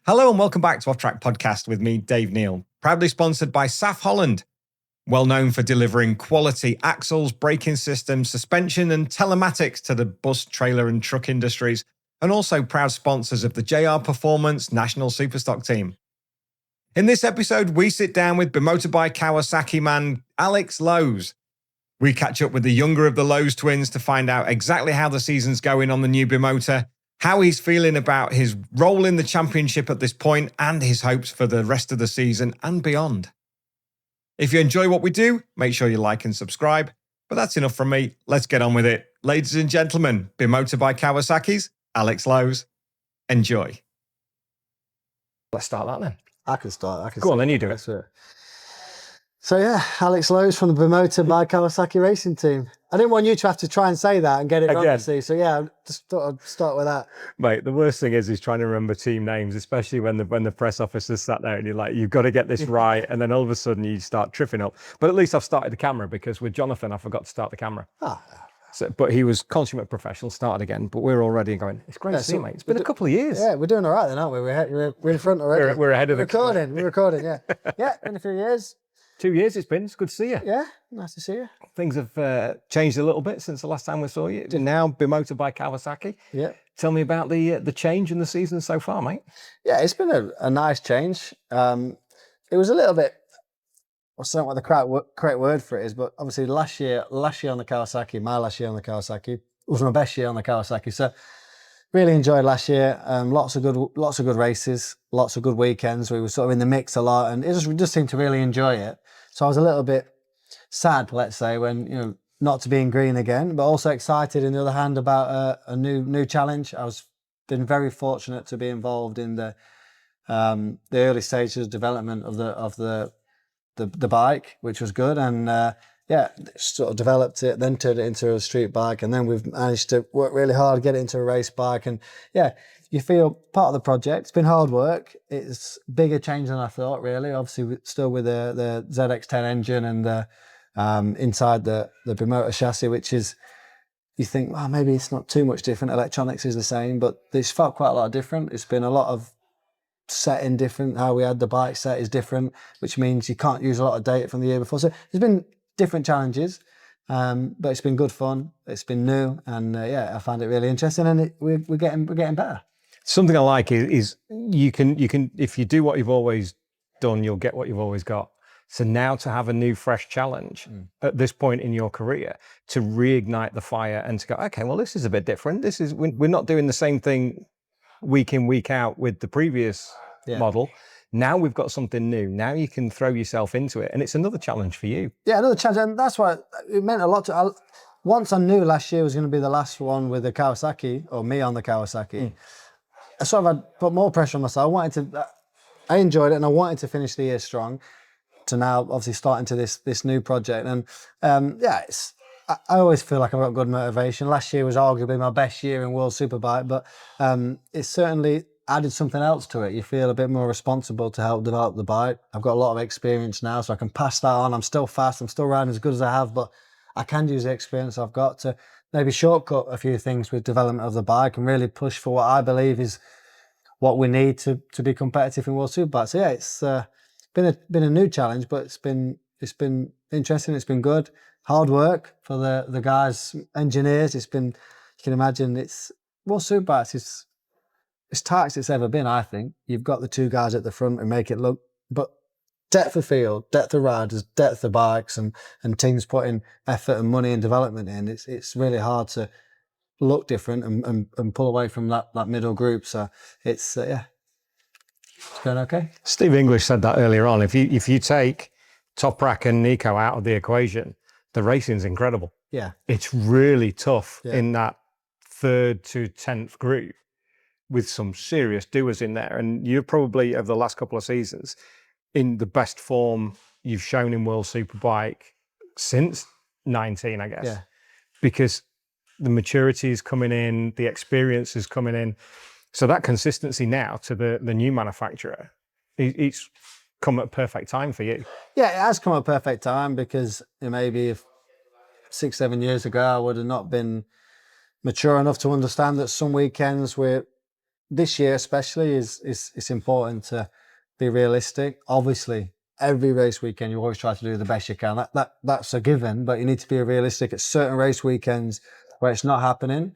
Hello and welcome back to Off Track Podcast with me, Dave Neal, proudly sponsored by SAF Holland, well known for delivering quality axles, braking systems, suspension and telematics to the bus, trailer and truck industries, and also proud sponsors of the JR Performance National Superstock team. In this episode, we sit down with Bimota by Kawasaki man Alex LOWES. We catch up with the younger of the LOWES twins to find out exactly how the season's going on the new Bimota, how he's feeling about his role in the championship at this point, and his hopes for the rest of the season and beyond. If you enjoy what we do, make sure you like and subscribe. But that's enough from me. Let's get on with it. Ladies and gentlemen, Bimota by Kawasaki's Alex LOWES. Enjoy. Let's start that then. I can start. Go on, then you do it. So yeah, Alex LOWES from the Bimota by Kawasaki Racing Team. I didn't want you to have to try and say that and get it wrong, see. So yeah, I just thought I'd start with that. Mate, the worst thing is trying to remember team names, especially when the press officers sat there and you're like, you've got to get this right, and then all of a sudden you start tripping up. But at least I've started the camera, because with Jonathan I forgot to start the camera. So, but he was consummate professional, started again, but we're already going, it's great to see, mate. It's been a couple of years. Yeah, we're doing all right then, aren't we? We're in front already. We're ahead of the recording. We're recording, yeah. Yeah, been a few years. 2 years it's been. It's good to see you. Yeah, nice to see you. Things have changed a little bit since the last time we saw you. Now Bimota by Kawasaki. Yeah. Tell me about the change in the season so far, mate. Yeah, it's been a nice change. It was a little bit, I don't know what the correct word for it is, but obviously last year on the Kawasaki, my last year on the Kawasaki, was my best year on the Kawasaki. So really enjoyed last year. Lots of good races, lots of good weekends. We were sort of in the mix a lot, and we just seemed to really enjoy it. So I was a little bit sad, let's say, when not to be in green again, but also excited, on the other hand, about a new challenge. Been very fortunate to be involved in the early stages of development of the bike, which was good, and sort of developed it, then turned it into a street bike, and then we've managed to work really hard, get it into a race bike, and you feel part of the project. It's been hard work. It's bigger change than I thought, really. Obviously, still with the ZX10 engine and the inside the Bimota chassis, which is, you think, well, maybe it's not too much different. Electronics is the same, but it's felt quite a lot different. It's been a lot of setting different. How we had the bike set is different, which means you can't use a lot of data from the year before. So there's been different challenges, but it's been good fun. It's been new, and I find it really interesting, and we're getting better. Something I like is you can if you do what you've always done, you'll get what you've always got. So now to have a new, fresh challenge at this point in your career, to reignite the fire and to go, okay, well, this is a bit different. We're not doing the same thing week in, week out with the previous model. Now we've got something new. Now you can throw yourself into it, and it's another challenge for you. Yeah, another challenge, and that's why it meant a lot to. Once I knew last year was going to be the last one with the Kawasaki, or me on the Kawasaki, I sort of had put more pressure on myself. I enjoyed it, and I wanted to finish the year strong. To now, obviously, start into this new project, and I always feel like I've got good motivation. Last year was arguably my best year in World Superbike, but it certainly added something else to it. You feel a bit more responsible to help develop the bike. I've got a lot of experience now, so I can pass that on. I'm still fast, I'm still riding as good as I have, but I can use the experience I've got to maybe shortcut a few things with development of the bike and really push for what I believe is what we need to be competitive in World Superbike. So yeah, it's been a new challenge, but it's been interesting. It's been good. Hard work for the guys, engineers. It's been, you can imagine, it's World Superbikes is as tight as it's ever been, I think. You've got the two guys at the front and make it look, but depth of field, depth of riders, depth of bikes, and teams putting effort and money and development in. It's really hard to look different and pull away from that middle group. So it's it's going okay. Steve English said that earlier on. If you take Toprak and Nico out of the equation, the racing's incredible. Yeah, it's really tough in that 3rd to 10th group, with some serious doers in there. And you're probably, over the last couple of seasons, in the best form you've shown in World Superbike since 19, I guess. Yeah. Because the maturity is coming in, the experience is coming in. So that consistency now to the new manufacturer, it's come at a perfect time for you. Yeah, it has come at a perfect time, because maybe if 6-7 years ago I would have not been mature enough to understand that some weekends we're this year especially is it's important to be realistic. Obviously, every race weekend you always try to do the best you can. That's a given, but you need to be realistic at certain race weekends where it's not happening.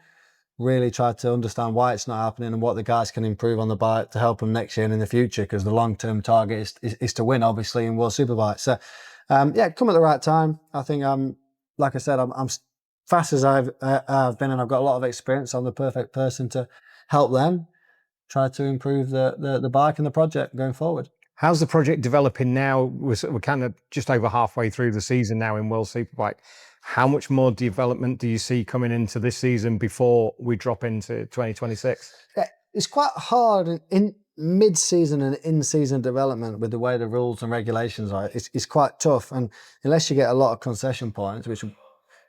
Really try to understand why it's not happening and what the guys can improve on the bike to help them next year and in the future, because the long-term target is to win, obviously, in World Superbike. So, yeah, come at the right time. I think like I said, I'm fast as I've been, and I've got a lot of experience. I'm the perfect person to help them try to improve the bike and the project going forward. How's the project developing now? We're kind of just over halfway through the season now in World Superbike. How much more development do you see coming into this season before we drop into 2026? Yeah, it's quite hard in mid-season and in-season development with the way the rules and regulations are. It's quite tough, and unless you get a lot of concession points, which you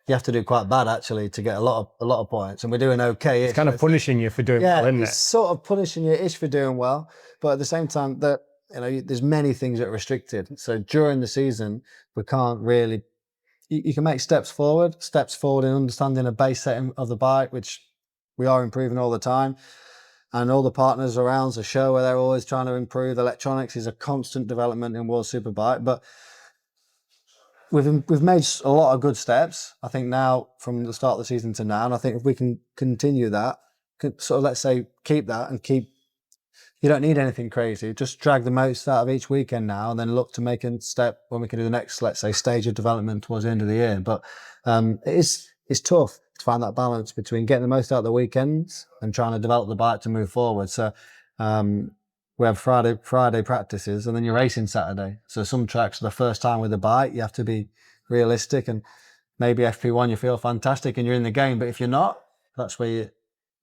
have to do quite bad actually to get a lot of points, and we're doing okay. It's kind of punishing you for doing well, isn't it? It's sort of punishing you ish for doing well, but at the same time, that there's many things that are restricted. So during the season, we can't really. You can make steps forward in understanding a base setting of the bike, which we are improving all the time. And all the partners around the show where they're always trying to improve. Electronics is a constant development in World Superbike, but we've made a lot of good steps, I think, now from the start of the season to now. And I think if we can continue that, sort of, let's say, keep that and keep. You don't need anything crazy. Just drag the most out of each weekend now, and then look to make a step when we can do the next, let's say, stage of development towards the end of the year. But it's tough to find that balance between getting the most out of the weekends and trying to develop the bike to move forward. So we have Friday practices, and then you're racing Saturday. So some tracks, for the first time with the bike, you have to be realistic. And maybe FP1 you feel fantastic and you're in the game, but if you're not, that's where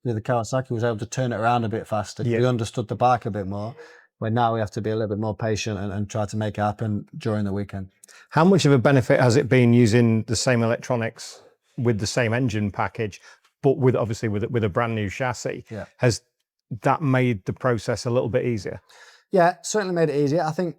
the Kawasaki was able to turn it around a bit faster. Yeah. We understood the bike a bit more, where now we have to be a little bit more patient and try to make it happen during the weekend. How much of a benefit has it been using the same electronics with the same engine package, but with obviously with a brand new chassis? Yeah. Has that made the process a little bit easier? Yeah, certainly made it easier. I think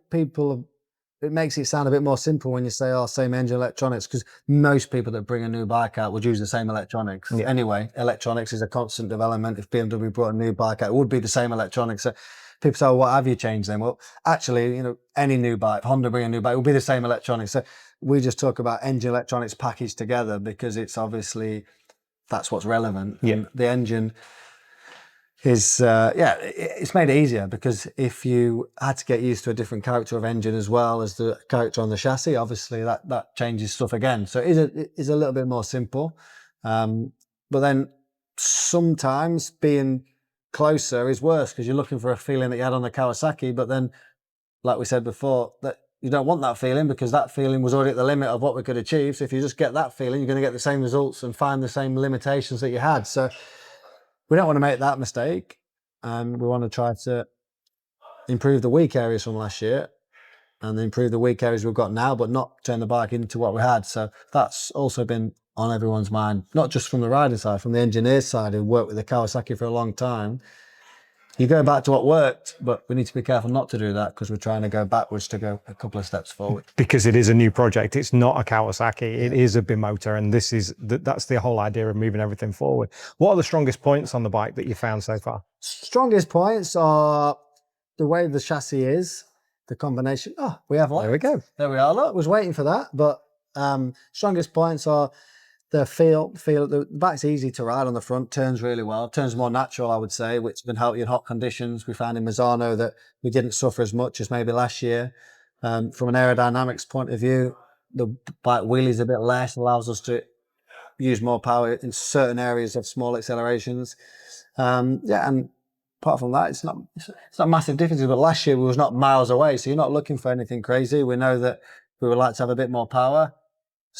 it makes it sound a bit more simple when you say, same engine electronics, because most people that bring a new bike out would use the same electronics. Yeah. Anyway, electronics is a constant development. If BMW brought a new bike out, it would be the same electronics. So people say, what have you changed then? Well, actually, any new bike, Honda bring a new bike, it will be the same electronics. So we just talk about engine electronics packaged together because it's obviously, that's what's relevant. Yeah. And the engine is it's made it easier, because if you had to get used to a different character of engine as well as the character on the chassis, obviously that changes stuff again. So it is a little bit more simple, but then sometimes being closer is worse, because you're looking for a feeling that you had on the Kawasaki, but then, like we said before, that you don't want that feeling, because that feeling was already at the limit of what we could achieve. So if you just get that feeling, you're going to get the same results and find the same limitations that you had. So we don't want to make that mistake, and we want to try to improve the weak areas from last year and improve the weak areas we've got now, but not turn the bike into what we had. So that's also been on everyone's mind, not just from the rider side, from the engineers side who worked with the Kawasaki for a long time. You go back to what worked, but we need to be careful not to do that, because we're trying to go backwards to go a couple of steps forward. Because it is a new project. It's not a Kawasaki. It is a Bimota, and that's the whole idea of moving everything forward. What are the strongest points on the bike that you found so far? Strongest points are the way the chassis is, the combination. We have one. There we go. There we are. Look, I was waiting for that. But strongest points are the feel. The bike's easy to ride on the front, turns really well, turns more natural, I would say, which can help you in hot conditions. We found in Misano that we didn't suffer as much as maybe last year. From an aerodynamics point of view, the bike wheelies a bit less, allows us to use more power in certain areas of small accelerations. And apart from that, it's not massive differences. But last year we was not miles away, so you're not looking for anything crazy. We know that we would like to have a bit more power.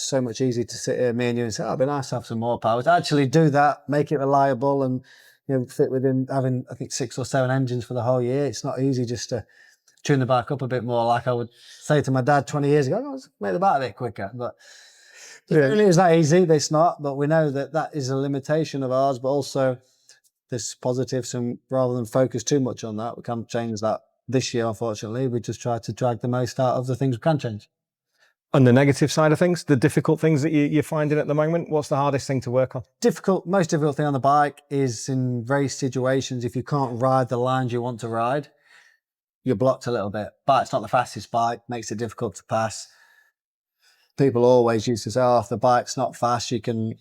So much easier to sit here, me and you, and say, it'd be nice to have some more power. To actually do that, make it reliable, and fit within having, I think, 6 or 7 engines for the whole year. It's not easy just to tune the bike up a bit more, like I would say to my dad 20 years ago, let's make the bike a bit quicker. But it really is that easy. It's not, but we know that is a limitation of ours, but also there's positives, and rather than focus too much on that, we can't change that this year, unfortunately. We just try to drag the most out of the things we can change. On the negative side of things, the difficult things that you're finding at the moment, what's the hardest thing to work on? Most difficult thing on the bike is in race situations, if you can't ride the lines you want to ride, you're blocked a little bit. But it's not the fastest bike, makes it difficult to pass. People always used to say, oh, if the bike's not fast, you can,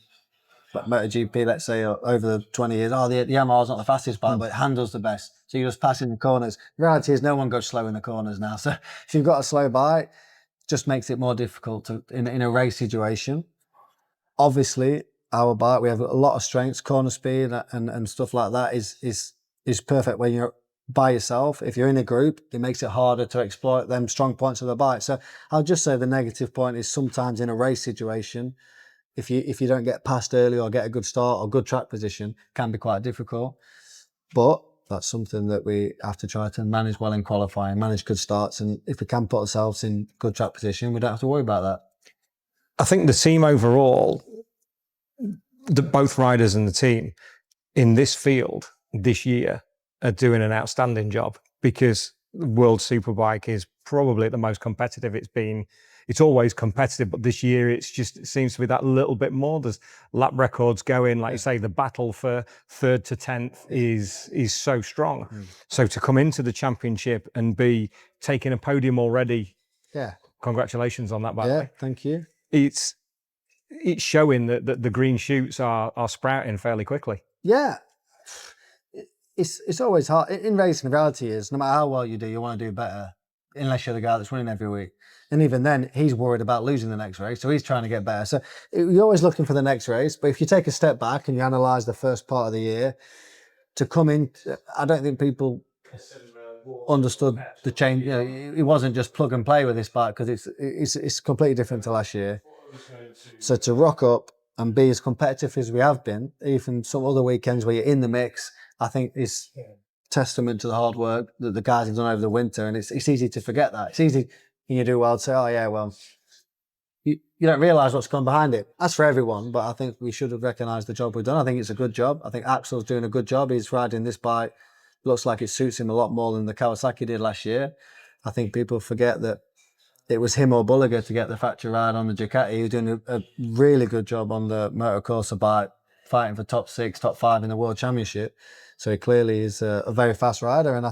like MotoGP, let's say, over the 20 years, oh, the Yamaha's not the fastest bike, but it handles the best. So you're just passing the corners. The reality is no one goes slow in the corners now. So if you've got a slow bike, just makes it more difficult to in a race situation. Obviously, our bike, we have a lot of strengths, corner speed and stuff like that is perfect when you're by yourself. If you're in a group, it makes it harder to exploit them strong points of the bike. So I'll just say the negative point is sometimes in a race situation, if you don't get past early or get a good start or good track position, can be quite difficult. But that's something that we have to try to manage well in qualifying, manage good starts. And if we can put ourselves in good track position, we don't have to worry about that. I think the team overall, both riders and the team in this field this year are doing an outstanding job, because World Superbike is probably the most competitive it's been. It's always competitive, but this year it seems to be that little bit more. There's lap records going, like you say, the battle for 3rd to 10th is so strong. So to come into the championship and be taking a podium already, congratulations on that, by the way. Thank you. It's showing that the green shoots are sprouting fairly quickly. Yeah. It's always hard. In racing, the reality is, no matter how well you do, you want to do better, unless you're the guy that's winning every week. And even then, he's worried about losing the next race, so he's trying to get better. So you're always looking for the next race, but if you take a step back and you analyse the first part of the year, to come in, I don't think people understood the change. You know, it wasn't just plug and play with this bike, because it's completely different to last year. So to rock up and be as competitive as we have been, even some other weekends where you're in the mix, I think is testament to the hard work that the guys have done over the winter. And it's easy to forget that. It's easy when you do well to say, oh yeah, well, you don't realise what's gone behind it. That's for everyone, but I think we should have recognised the job we've done. I think it's a good job. I think Axel's doing a good job. He's riding this bike. Looks like it suits him a lot more than the Kawasaki did last year. I think people forget that it was him or Bulliger to get the factory ride on the Ducati. He was doing a really good job on the Motocorsa bike, fighting for top 6, top 5 in the World Championship. So he clearly is a very fast rider, and I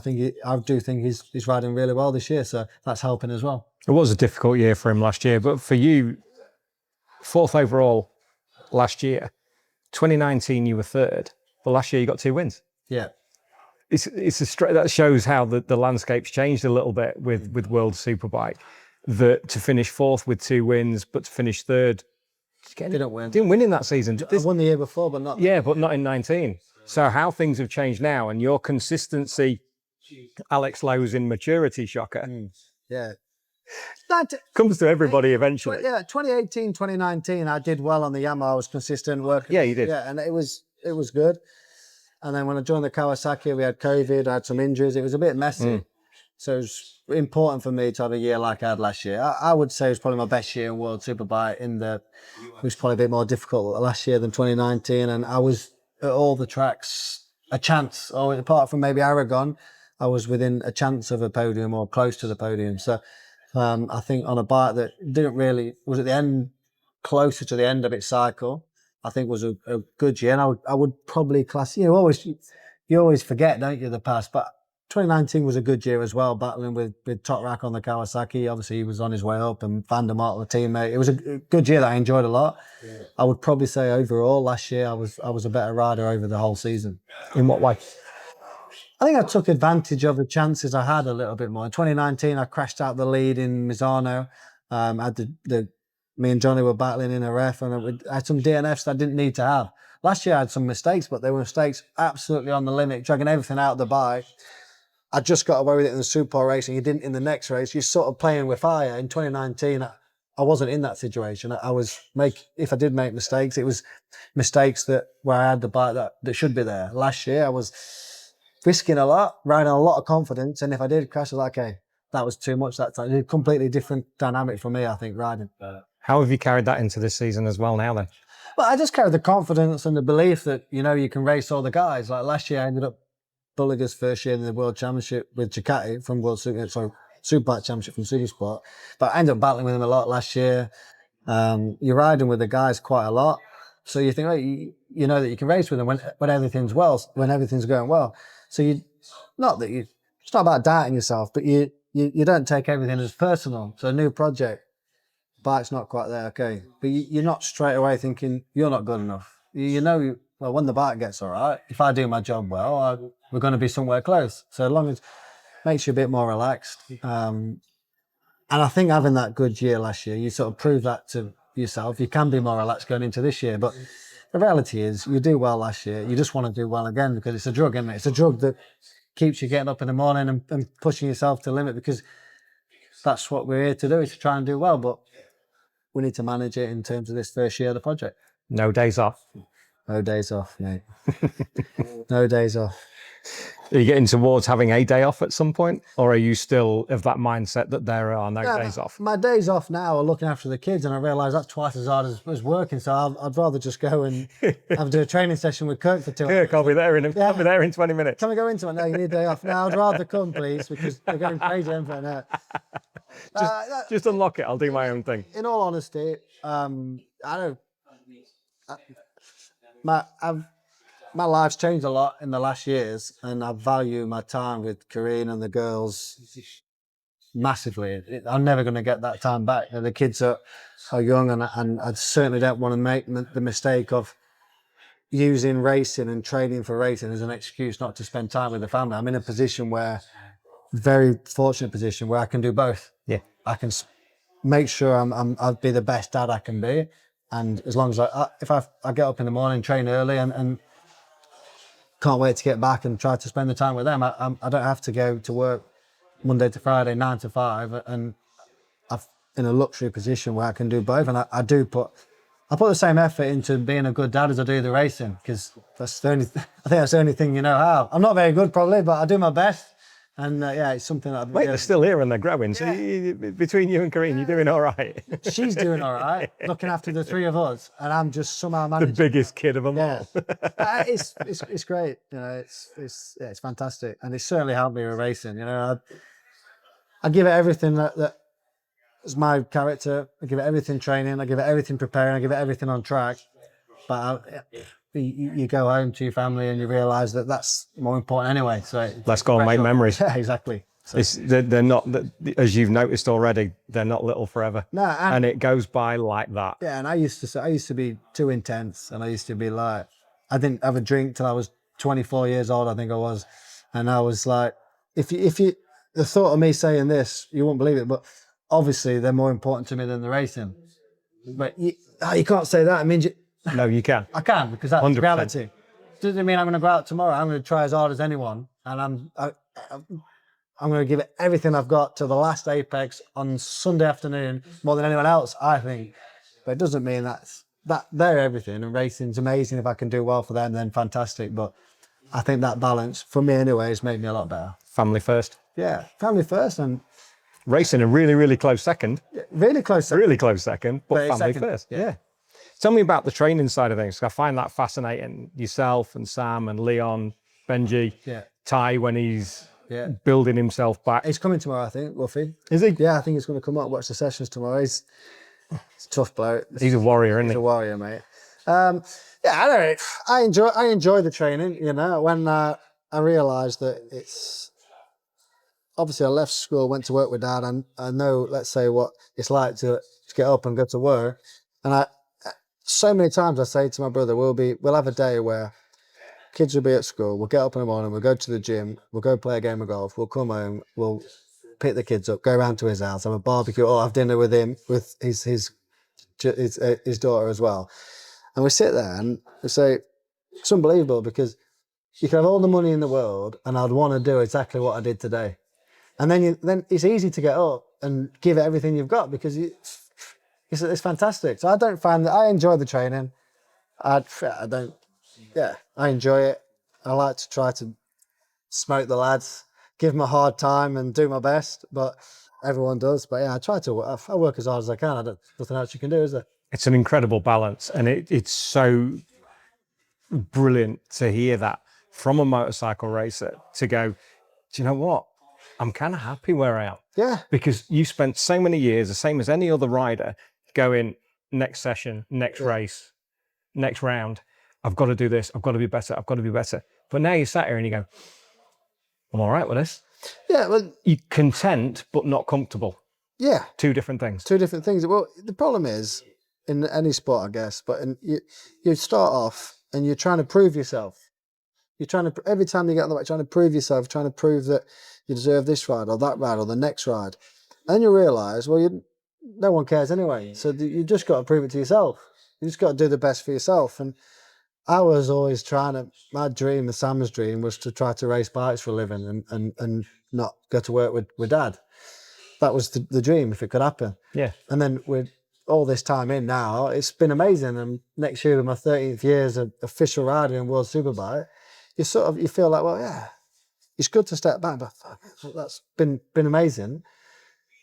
do think he's riding really well this year. So that's helping as well. It was a difficult year for him last year, but for you, 4th overall last year. 2019 you were 3rd, but last year you got 2 wins. Yeah. That shows how the landscape's changed a little bit with World Superbike. That to finish 4th with 2 wins, but to finish 3rd, Didn't win. Didn't win in that season. I won the year before, but not. Yeah, but not in 19. So how things have changed now, and your consistency, Alex Lowe's in maturity, shocker. Yeah. Comes to everybody eventually. Yeah, 2018, 2019, I did well on the Yamaha. I was consistent working. Yeah, you did. Yeah, and it was good. And then when I joined the Kawasaki, we had COVID, I had some injuries. It was a bit messy. So it was important for me to have a year like I had last year. I would say it was probably my best year in World Superbike. It was probably a bit more difficult last year than 2019. And I was at all the tracks a chance, or apart from maybe Aragon, I was within a chance of a podium or close to the podium. So I think on a bike that was at the end, closer to the end of its cycle, I think was a good year. And I would probably class, you always forget, don't you, the past, but 2019 was a good year as well, battling with Top Rack on the Kawasaki. Obviously, he was on his way up, and Van der Mark, the teammate. It was a good year that I enjoyed a lot. Yeah. I would probably say overall, last year I was a better rider over the whole season. In what way? I think I took advantage of the chances I had a little bit more. In 2019, I crashed out the lead in Misano. Me and Johnny were battling in a ref, and I had some DNFs that I didn't need to have. Last year I had some mistakes, but they were mistakes absolutely on the limit, dragging everything out of the bike. I just got away with it in the Super race, and you didn't in the next race. You're sort of playing with fire. In 2019, I wasn't in that situation. If I did make mistakes, it was mistakes where I had the bike that should be there. Last year, I was risking a lot, riding a lot of confidence, and if I did crash, I was like, okay, that was too much that time. It's a completely different dynamic for me, I think, riding. How have you carried that into this season as well now then? Well, I just carried the confidence and the belief that, you can race all the guys. Like last year, I ended up Bulliger's first year in the World Championship with Ducati from World Super. So Superbike Championship from Supersport. But I ended up battling with him a lot last year. You're riding with the guys quite a lot. So you think, you know that you can race with them when everything's when everything's going well. So it's not about doubting yourself, but you don't take everything as personal. So a new project, bike's not quite there, okay. But you're not straight away thinking you're not good enough. Well, when the bike gets all right, if I do my job well, we're going to be somewhere close. So as long as it makes you a bit more relaxed. And I think having that good year last year, you sort of proved that to yourself. You can be more relaxed going into this year. But the reality is you do well last year. You just want to do well again because it's a drug, isn't it? It's a drug that keeps you getting up in the morning and pushing yourself to the limit, because that's what we're here to do, is to try and do well. But we need to manage it in terms of this first year of the project. No days off. No days off, mate. No days off. Are you getting towards having a day off at some point? Or are you still of that mindset that there are no days off? My days off now are looking after the kids, and I realise that's twice as hard as working. So I'd rather just go and do a training session with Kirk for 2 hours. Kirk, I'll be there in 20 minutes. Can we go into it? No, you need a day off. No, I'd rather come, please, because they're going crazy everywhere now. Just unlock it. I'll do my own thing. In all honesty, my life's changed a lot in the last years, and I value my time with Karine and the girls massively. I'm never going to get that time back. The kids are young, and I certainly don't want to make the mistake of using racing and training for racing as an excuse not to spend time with the family. I'm in a position very fortunate position where I can do both. Yeah, I can make sure I'll be the best dad I can be, and as long as if I get up in the morning, train early, and can't wait to get back and try to spend the time with them. I don't have to go to work Monday to Friday, 9 to 5, and I'm in a luxury position where I can do both. And I put the same effort into being a good dad as I do the racing, because I think that's the only thing you know how. I'm not very good probably, but I do my best. And it's something that... Mate, they're still here and they're growing. So between you and Karine, you're doing all right. She's doing all right, looking after the three of us, and I'm just somehow managing. The biggest kid of them all. It's great. It's fantastic, and it's certainly helped me with racing. I give it everything that is my character. I give it everything training. I give it everything preparing. I give it everything on track. But you go home to your family and you realise that that's more important anyway. So let's go and make memories. Yeah, exactly. So they're not, as you've noticed already, they're not little forever. No, and it goes by like that. Yeah, and I used to be too intense, and I used to be like, I didn't have a drink till I was 24 years old, I think I was, and I was like, if you the thought of me saying this, you won't believe it, but obviously they're more important to me than the racing. But you can't say that. It means No, you can. I can, because that's 100%. reality. Doesn't mean I'm going to go out tomorrow. I'm going to try as hard as anyone, and I'm going to give it everything I've got to the last apex on Sunday afternoon, more than anyone else, I think. But it doesn't mean that they're everything, and racing's amazing. If I can do well for them, then fantastic. But I think that balance, for me anyway, has made me a lot better. Family first. Yeah, family first, and racing a really, really close second. Really close second. Really close second, but family second. First. Yeah. Tell me about the training side of things, 'cause I find that fascinating. Yourself and Sam and Leon, Benji, Ty, when he's building himself back. He's coming tomorrow, I think, Wolfie. Is he? Yeah, I think he's going to come up, watch the sessions tomorrow. He's a tough bloke. He's a warrior, isn't he? He's a warrior, mate. I enjoy the training, when I realised that it's... Obviously, I left school, went to work with Dad, and I know, let's say, what it's like to get up and go to work. And so many times I say to my brother, we'll have a day where kids will be at school, we'll get up in the morning, we'll go to the gym, we'll go play a game of golf, we'll come home, we'll pick the kids up, go around to his house, have a barbecue, or have dinner with him, with his daughter as well. And we sit there and we say, it's unbelievable, because you can have all the money in the world and I'd want to do exactly what I did today. And then it's easy to get up and give it everything you've got, because it's fantastic. So I don't find that I enjoy the training. I enjoy it. I like to try to smoke the lads, give them a hard time and do my best, but everyone does. But I try to, I work as hard as I can. Nothing else you can do, is there? It's an incredible balance, and it's so brilliant to hear that from a motorcycle racer, to go, do you know what? I'm kind of happy where I am. Yeah. Because you spent so many years, the same as any other rider, going next session, next race, next round. I've got to do this. I've got to be better. I've got to be better. But now you sat here and you go, I'm all right with this. Yeah. Well, You're content, but not comfortable. yeah. Two different things. Two different things. Well, the problem is in any sport, I guess, but you start off and you're trying to prove yourself. You're trying to, every time you get on the bike, trying to prove yourself, trying to prove that you deserve this ride or that ride or the next ride. And you realise, well, no one cares anyway. So you just got to prove it to yourself. You just got to do the best for yourself. And I was always trying to, my dream, the Sam's dream, was to try to race bikes for a living and not go to work with Dad. That was the dream, if it could happen. Yeah. And then with all this time in now, it's been amazing. And next year, with my 13th year as an official rider in World Superbike, you feel like, well, yeah, it's good to step back, but fuck, that's been amazing.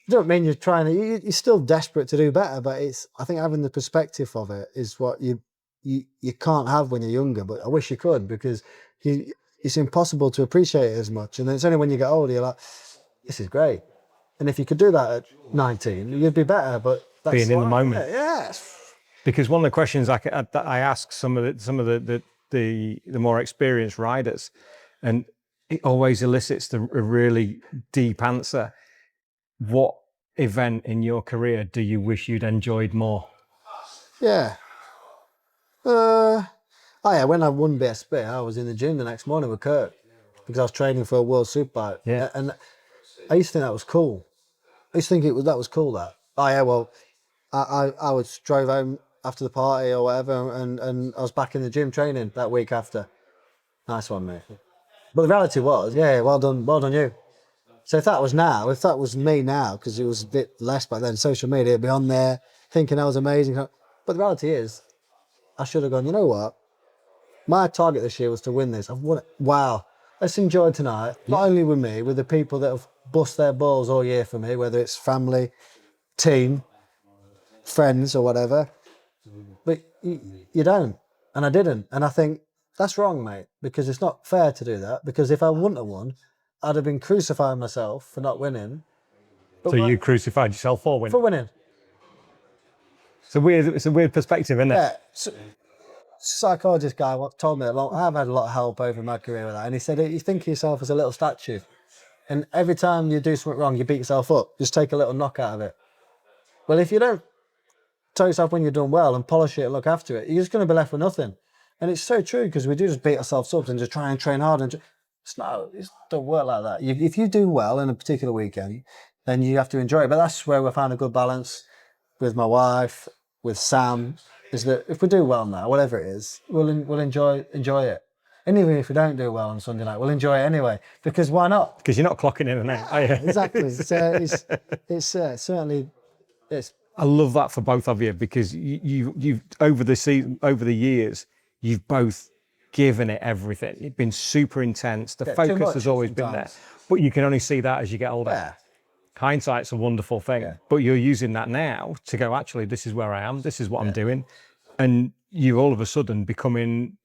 It don't mean you're trying to, you're still desperate to do better, but I think having the perspective of it is what you can't have when you're younger, but I wish you could, because it's impossible to appreciate it as much. And then it's only when you get older, you're like, this is great. And if you could do that at 19, you'd be better, but that's being in the moment. Yeah. Because one of the questions I ask some of the more experienced riders, and it always elicits a really deep answer. What event in your career do you wish you'd enjoyed more? Yeah. Oh yeah, when I won BSB, I was in the gym the next morning with Kurt because I was training for a World Superbike. Yeah. And I used to think that was cool. I used to think that was cool, that. Oh yeah, well, I drove home after the party or whatever, and I was back in the gym training that week after. Nice one, mate. But the reality was, yeah, well done you. So if that was me now, because it was a bit less back then, social media, it'd be on there thinking I was amazing. But the reality is, I should have gone, you know what? My target this year was to win this. I've won it. Wow. Let's enjoy tonight, not only with me, with the people that have bust their balls all year for me, whether it's family, team, friends or whatever. But you don't. And I didn't. And I think that's wrong, mate, because it's not fair to do that. Because if I wouldn't have won, I'd have been crucifying myself for not winning. So you crucified yourself for winning? For winning. It's a weird perspective, isn't it? Yeah. Psychologist guy told me I've had a lot of help over my career with that, and he said you think of yourself as a little statue, and every time you do something wrong, you beat yourself up. Just take a little knock out of it. Well, if you don't tell yourself when you're done well and polish it and look after it, you're just going to be left with nothing. And it's so true, because we do just beat ourselves up and just try and train hard, and it don't work like that. If you do well in a particular weekend, then you have to enjoy it. But that's where we found a good balance with my wife, with Sam, is that if we do well now, whatever it is, we'll enjoy it. And even if we don't do well on Sunday night, we'll enjoy it anyway. Because why not? Because you're not clocking in and out, are you? Exactly. It's certainly. I love that for both of you, because you've over the years, you've both given it everything. It's been super intense. The focus has always been there, but you can only see that as you get older. Yeah. Hindsight's a wonderful thing, but you're using that now to go, actually, this is where I am, this is what I'm doing. And you're all of a sudden becoming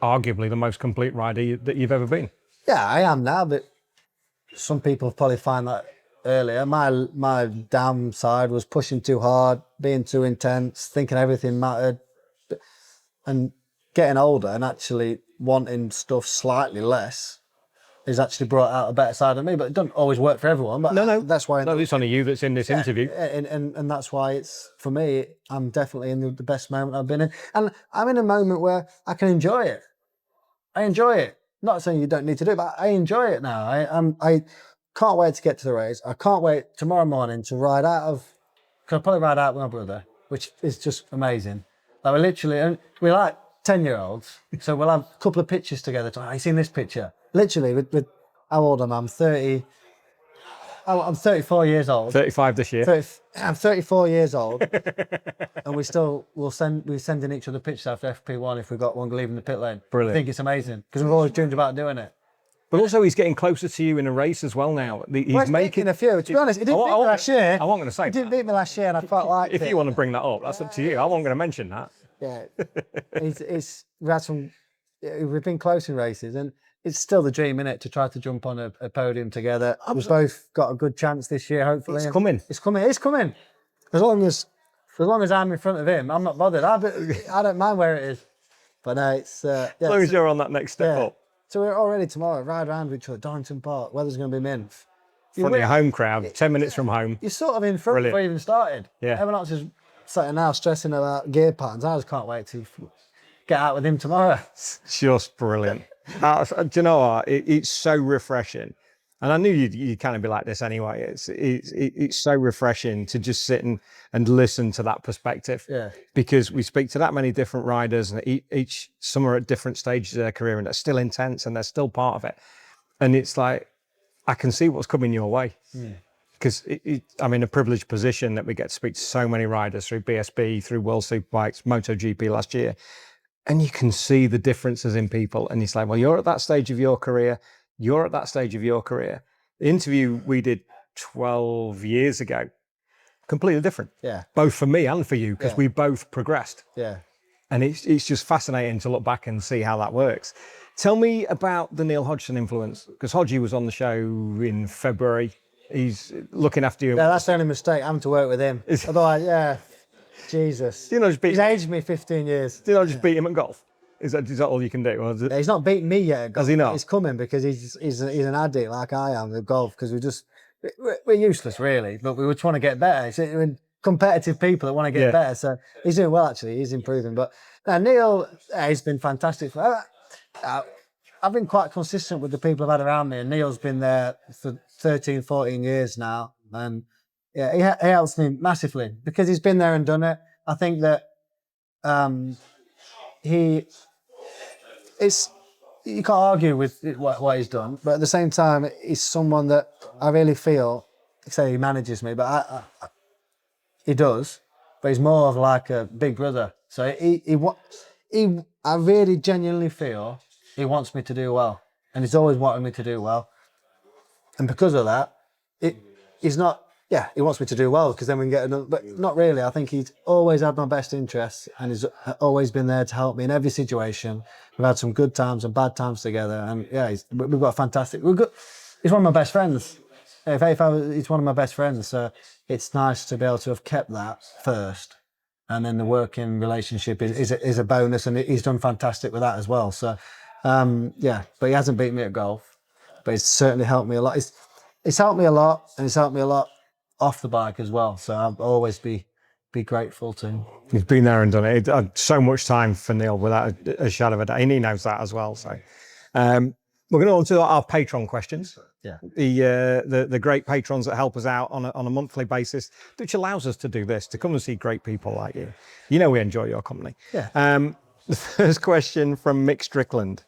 arguably the most complete rider that you've ever been. Yeah, I am now, but some people probably find that earlier. My downside was pushing too hard, being too intense, thinking everything mattered, and getting older and actually wanting stuff slightly less has actually brought out a better side of me. But it doesn't always work for everyone. But no, that's why. No, it's only you that's in this interview. And that's why it's, for me, I'm definitely in the best moment I've been in, and I'm in a moment where I can enjoy it. I enjoy it. Not saying you don't need to do it, but I enjoy it now. I can't wait to get to the race. I can't wait tomorrow morning to ride out of. Cause I'll probably ride out with my brother, which is just amazing. Like we're like 10-year-olds, so we'll have a couple of pictures together. Oh, you seen this picture? Literally, with how old am I? I'm 30. I'm 34 years old. 35 this year. I'm 34 years old, and we're sending each other pictures after FP1 if we've got one leaving the pit lane. Brilliant. I think it's amazing, because we've always dreamed about doing it. But also, he's getting closer to you in a race as well now. He's making a few. To be honest, he didn't beat me last year. I wasn't going to say. He didn't beat me last year, and I quite liked it. If you want to bring that up, that's up to you. I wasn't going to mention that. Yeah, we've been close in races, and it's still the dream, innit, to try to jump on a podium together. We've both got a good chance this year, hopefully. It's coming. It's coming. It's coming. As long as I'm in front of him, I'm not bothered. I don't mind where it is. But no, it's as long as you're on that next step up. So we're already tomorrow, ride around with each other, Donington Park. Weather's going to be mint. Front of your home crowd, 10 minutes from home. You're sort of in front before you even started. Yeah. Everyone else is sitting now stressing about gear patterns. I just can't wait to get out with him tomorrow. It's just brilliant. Do you know what? It's so refreshing. And I knew you'd kind of be like this anyway. It's so refreshing to just sit and listen to that perspective. Yeah. Because we speak to that many different riders, and some are at different stages of their career, and they're still intense and they're still part of it. And it's like, I can see what's coming your way. Because I'm in a privileged position that we get to speak to so many riders through BSB, through World Superbikes, MotoGP last year. And you can see the differences in people. And it's like, well, you're at that stage of your career. You're at that stage of your career. The interview we did 12 years ago, completely different. Yeah. Both for me and for you, because we both progressed. Yeah. And it's just fascinating to look back and see how that works. Tell me about the Neil Hodgson influence, because Hodgie was on the show in February. He's looking after you. Yeah, that's the only mistake, having to work with him. Otherwise, Jesus. He's aged me 15 years. Did I just beat him at golf? Is that all you can do? Or is it... He's not beaten me yet at golf. Has he not? He's coming because he's an addict like I am with golf, because we're useless really, but we were trying to get better. We're competitive people that want to get better. So he's doing well, actually. He's improving. But Neil, he's been fantastic. I've been quite consistent with the people I've had around me, and Neil's been there for 13, 14 years now. And yeah, he helps me massively because he's been there and done it. I think that you can't argue with what he's done, but at the same time, he's someone that I really feel, say he manages me, but he does, but he's more of like a big brother. So I really genuinely feel he wants me to do well, and he's always wanted me to do well. And because of that, he's not, he wants me to do well because then we can get another, but not really. I think he's always had my best interests and he's always been there to help me in every situation. We've had some good times and bad times together, and we've got fantastic. He's one of my best friends. He's one of my best friends, so it's nice to be able to have kept that first, and then the working relationship is a bonus, and he's done fantastic with that as well. So, but he hasn't beaten me at golf, but he's certainly helped me a lot. It's helped me a lot, and it's helped me a lot off the bike as well. So I'll always be grateful to him. He's been there and done it. So much time for Neil without a shadow of a doubt, and he knows that as well. So we're going on to our patron questions. Yeah. The great patrons that help us out on a monthly basis, which allows us to do this, to come and see great people like you. You know we enjoy your company. Yeah. The first question from Mick Strickland.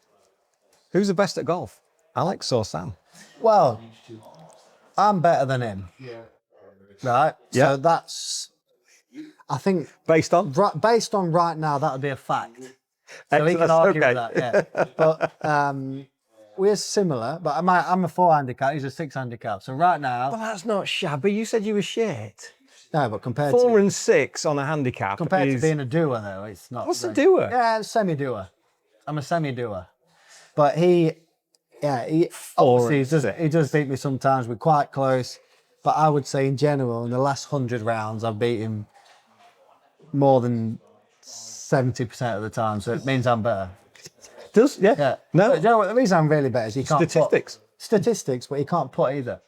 Who's the best at golf, Alex or Sam? Well, I'm better than him. Yeah. Right? Yeah. So that's, I think... Based on right now, that would be a fact. So we can argue with that, yeah. But we're similar, but I'm a 4 handicap, he's a 6 handicap. So right now... Well, that's not shabby. You said you were shit. No, but compared 4 and 6 on a handicap compared to being a doer, though, it's not... What's a doer? Yeah, semi-doer. I'm a semi-doer. But he does beat me sometimes. We're quite close. But I would say in general, in the last 100 rounds, I've beat him more than 70% of the time. So it means I'm better. Yeah. No. But you know what? The reason I'm really better is he can't Statistics. Statistics, but he can't putt either.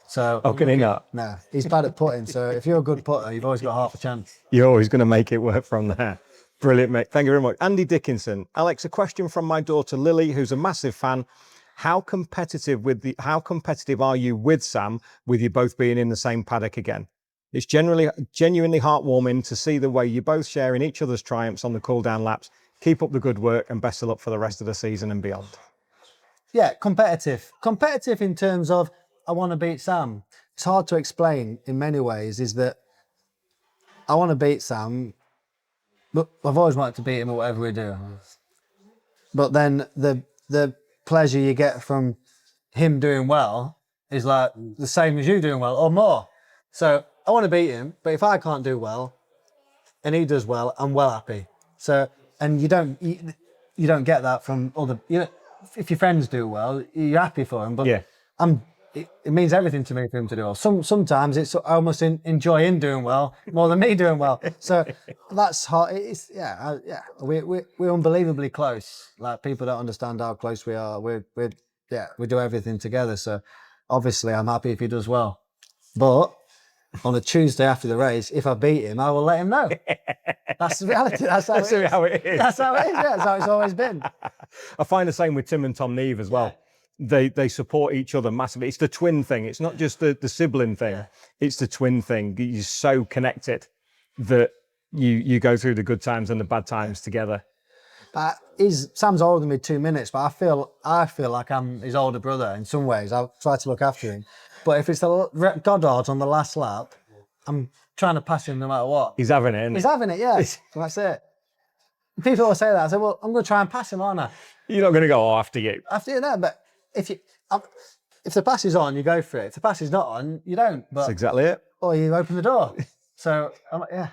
So. Oh, can he not? No, he's bad at putting. So if you're a good putter, you've always got half a chance. You're always going to make it work from there. Brilliant, mate. Thank you very much. Andy Dickinson. Alex, a question from my daughter Lily, who's a massive fan. How competitive are you with Sam, with you both being in the same paddock again? It's genuinely heartwarming to see the way you both share in each other's triumphs on the cool-down laps. Keep up the good work and best of luck for the rest of the season and beyond. Yeah, competitive. Competitive in terms of, I want to beat Sam. It's hard to explain in many ways, is that I want to beat Sam, but I've always wanted to beat him at whatever we do. But then the pleasure you get from him doing well is like the same as you doing well or more. So I want to beat him, but if I can't do well and he does well, I'm well happy. So, and you don't get that from other, if your friends do well, you're happy for them. But Yeah. it means everything to me for him to do well. Sometimes it's I almost enjoy him doing well more than me doing well. So that's hard. It's we're unbelievably close. Like, people don't understand how close we are. We do everything together. So obviously I'm happy if he does well. But on a Tuesday after the race, if I beat him, I will let him know. That's the reality. That's how it is. That's how it is. Yeah, that's how it's always been. I find the same with Tim and Tom Neve as well. They support each other massively. It's the twin thing. It's not just the sibling thing. Yeah. It's the twin thing. You're so connected that you go through the good times and the bad times together. But Sam's older than me 2 minutes, but I feel like I'm his older brother in some ways. I try to look after him. But if it's the Goddard on the last lap, I'm trying to pass him no matter what. He's having it, isn't he? He's having it, yeah. That's it. People always say that. I say, well, I'm going to try and pass him, aren't I? You're not going to go after you. After you, no, but if the pass is on, you go for it. If the pass is not on, you don't. But, that's exactly it. Or you open the door. So, yeah.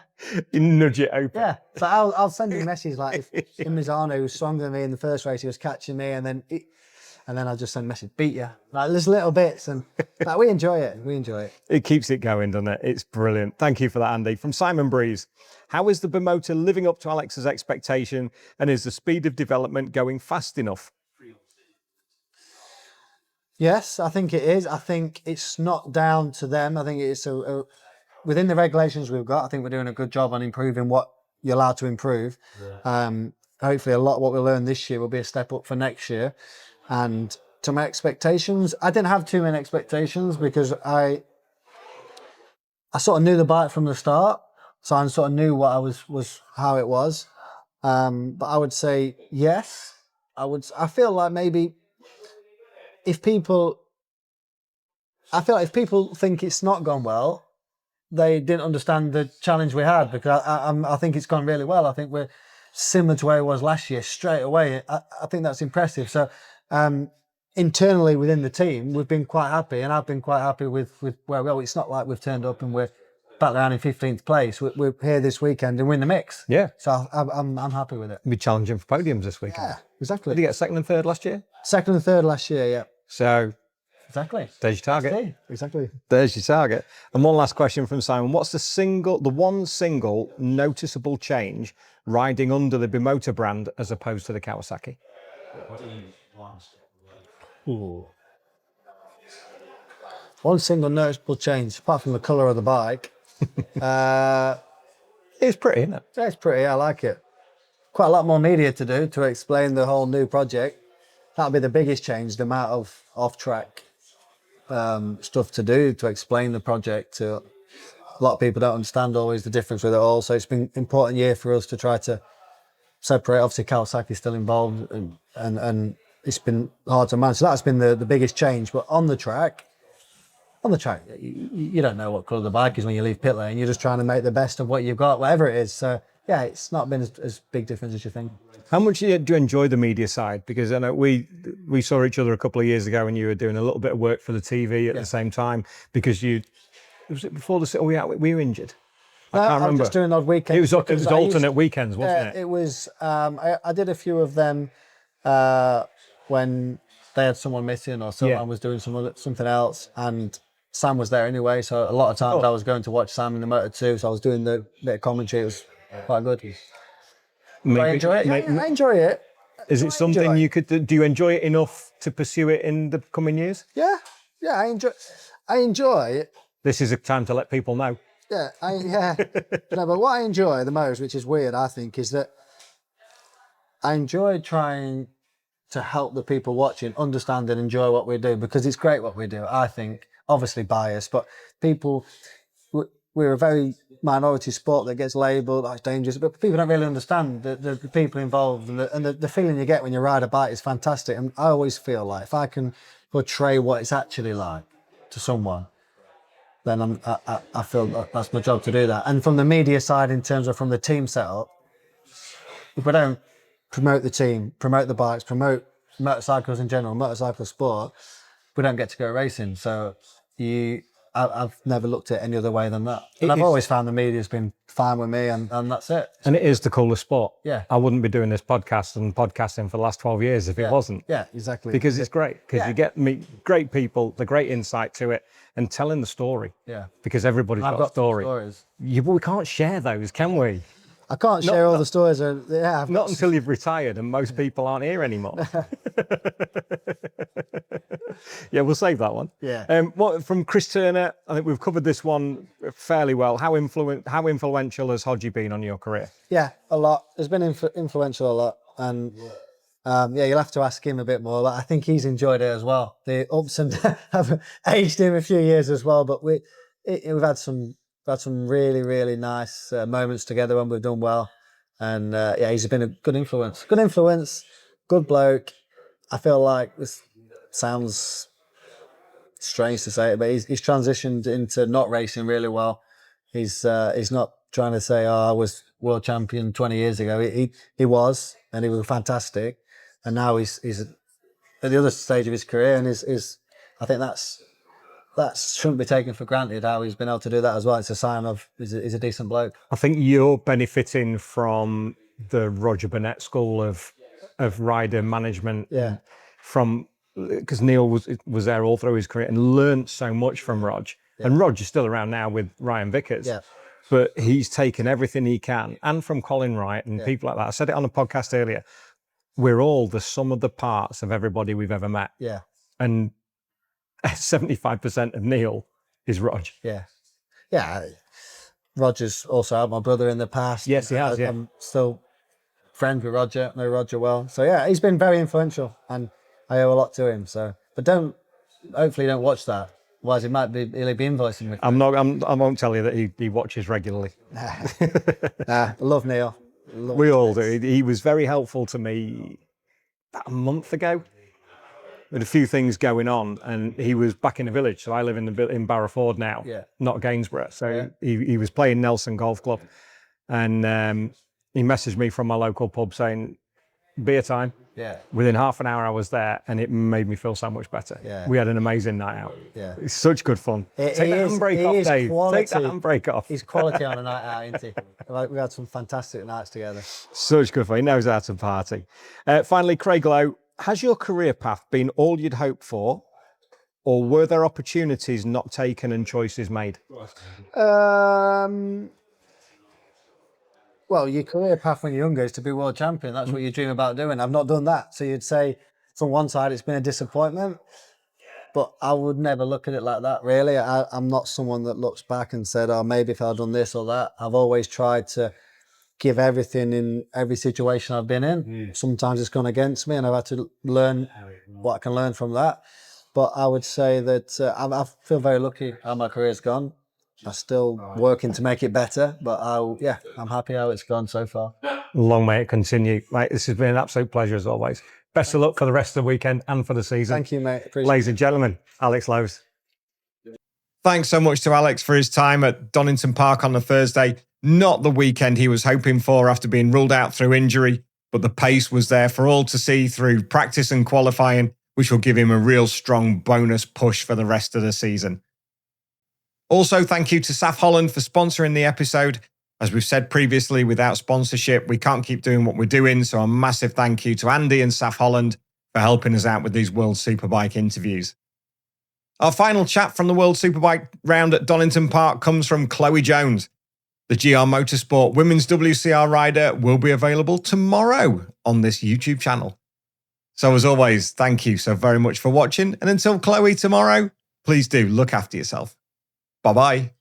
You nudge it open. Yeah. So I'll send him a message like, if Mizano, who was stronger than me in the first race, he was catching me, and then I'll just send a message, beat you. Like, there's little bits, and like, we enjoy it. We enjoy it. It keeps it going, doesn't it? It's brilliant. Thank you for that, Andy. From Simon Breeze, how is the Bimota living up to Alex's expectation, and is the speed of development going fast enough? Yes, I think it is. I think it's not down to them. I think it's within the regulations we've got. I think we're doing a good job on improving what you're allowed to improve. Yeah. Hopefully, a lot of what we learn this year will be a step up for next year. And to my expectations, I didn't have too many expectations because I sort of knew the bike from the start, so I sort of knew what was how it was. But I would say yes. I feel like maybe if people think it's not gone well, they didn't understand the challenge we had, because I think it's gone really well. I think we're similar to where it was last year straight away. I think that's impressive. So internally within the team, we've been quite happy, and I've been quite happy with where we are. It's not like we've turned up and we're back around in 15th place. We're here this weekend and we're in the mix. Yeah. So I'm happy with it. You'll be challenging for podiums this weekend. Yeah, exactly. Did you get second and third last year? Second and third last year, yeah. So exactly. There's your target. Exactly. There's your target. And one last question from Simon. What's the one single noticeable change riding under the Bimota brand as opposed to the Kawasaki? Ooh. One single noticeable change, apart from the colour of the bike. It's pretty, isn't it? Yeah, it's pretty. I like it. Quite a lot more media to do to explain the whole new project. That'll be the biggest change, the amount of off-track stuff to do to explain the project to a lot of people. Don't understand always the difference with it all. So it's been an important year for us to try to separate. Obviously, Kawasaki's still involved, and it's been hard to manage. So that's been the biggest change. But on the track, you don't know what colour the bike is when you leave pit lane. You're just trying to make the best of what you've got, whatever it is. So yeah, it's not been as big difference as you think. How much do you enjoy the media side? Because I know we saw each other a couple of years ago, and you were doing a little bit of work for the TV at the same time, because was it before were you injured? I can't remember. I was just doing odd weekends. It was alternate weekends, wasn't it? It was. I did a few of them when they had someone missing or someone was doing something else, and Sam was there anyway. So a lot of times I was going to watch Sam in the Moto 2, so I was doing the bit of commentary. It was quite good. Do I enjoy it? Yeah, I enjoy it. Is it something you could do? Do you enjoy it enough to pursue it in the coming years? Yeah, I enjoy it. This is a time to let people know. Yeah, no, but what I enjoy the most, which is weird, I think, is that I enjoy trying to help the people watching understand and enjoy what we do, because it's great what we do. I think, obviously biased, but we're a very minority sport that gets labelled as dangerous, but people don't really understand the people involved, and the feeling you get when you ride a bike is fantastic. And I always feel like if I can portray what it's actually like to someone, then I feel that's my job to do that. And from the media side, in terms of from the team setup, if we don't promote the team, promote the bikes, promote motorcycles in general, motorcycle sport, we don't get to go racing. So I I've never looked at it any other way than that. And I've always found the media's been fine with me, and that's it. And it is the coolest sport. Yeah. I wouldn't be doing this podcast and podcasting for the last 12 years if it wasn't. Yeah, exactly. Because it's great. Because you get meet great people, the great insight to it, and telling the story. Yeah. Because everybody's got a story. Stories. But we can't share those, can we? I can't share all the stories. Not until you've retired, and most people aren't here anymore. Yeah, we'll save that one. Yeah. What from Chris Turner? I think we've covered this one fairly well. How influential has Hodgie been on your career? Yeah, a lot. It's been influential a lot, and you'll have to ask him a bit more. But I think he's enjoyed it as well. The ups and downs have aged him a few years as well. But we've had some really, really nice moments together when we've done well. And he's been a good influence. Good bloke. I feel like this sounds strange to say it, but he's transitioned into not racing really well. He's not trying to say, I was world champion 20 years ago. He was, and he was fantastic. And now he's at the other stage of his career, and I think that shouldn't be taken for granted, how he's been able to do that as well. It's a sign of he's a decent bloke. I think you're benefiting from the Roger Burnett school of rider management. Yeah. Because Neil was there all through his career and learned so much from Rog. Yeah. And Rog is still around now with Ryan Vickers. Yeah. But he's taken everything he can, and from Colin Wright and people like that. I said it on the podcast earlier. We're all the sum of the parts of everybody we've ever met. Yeah. And 75% of Neil is Rog. Yeah. Yeah. Roger's also had my brother in the past. Yes, he has, yeah. I'm still friends with Roger, know Roger well. So yeah, he's been very influential, and I owe a lot to him. So, but hopefully don't watch that. Otherwise he'll be invoicing me. I won't tell you that he watches regularly. I love Neil. We all do. He was very helpful to me about a month ago. With a few things going on, and he was back in the village. So I live in Barrowford now, not Gainsborough. So he was playing Nelson Golf Club, and he messaged me from my local pub saying, beer time. Yeah. Within half an hour I was there, and it made me feel so much better. Yeah. We had an amazing night out. Yeah. It's such good fun. Take the handbrake off, Dave. Quality. Take the handbrake off. He's quality on a night out, isn't he? We had some fantastic nights together. Such good fun. He knows how to party. Finally, Craig Lowe. Has your career path been all you'd hoped for, or were there opportunities not taken and choices made? Well, your career path when you're younger is to be world champion. That's what you dream about doing. I've not done that. So you'd say, from one side, it's been a disappointment, but I would never look at it like that, really. I'm not someone that looks back and said, maybe if I'd done this or that. I've always tried to give everything in every situation I've been in. Sometimes it's gone against me, and I've had to learn what I can learn from that. But I would say that I feel very lucky how my career's gone. I'm still working to make it better, but I'm happy how it's gone so far. Long may it continue. Mate, this has been an absolute pleasure as always. Best of luck for the rest of the weekend and for the season. Thank you, mate. Appreciate Ladies and gentlemen, Alex Lowes. Thanks so much to Alex for his time at Donington Park on the Thursday. Not the weekend he was hoping for after being ruled out through injury, but the pace was there for all to see through practice and qualifying, which will give him a real strong bonus push for the rest of the season. Also, thank you to Saf Holland for sponsoring the episode. As we've said previously, without sponsorship, we can't keep doing what we're doing. So a massive thank you to Andy and Saf Holland for helping us out with these World Superbike interviews. Our final chat from the World Superbike round at Donington Park comes from Chloe Jones. The GR Motorsport Women's WCR rider will be available tomorrow on this YouTube channel. So as always, thank you so very much for watching. And until Chloe tomorrow, please do look after yourself. Bye-bye.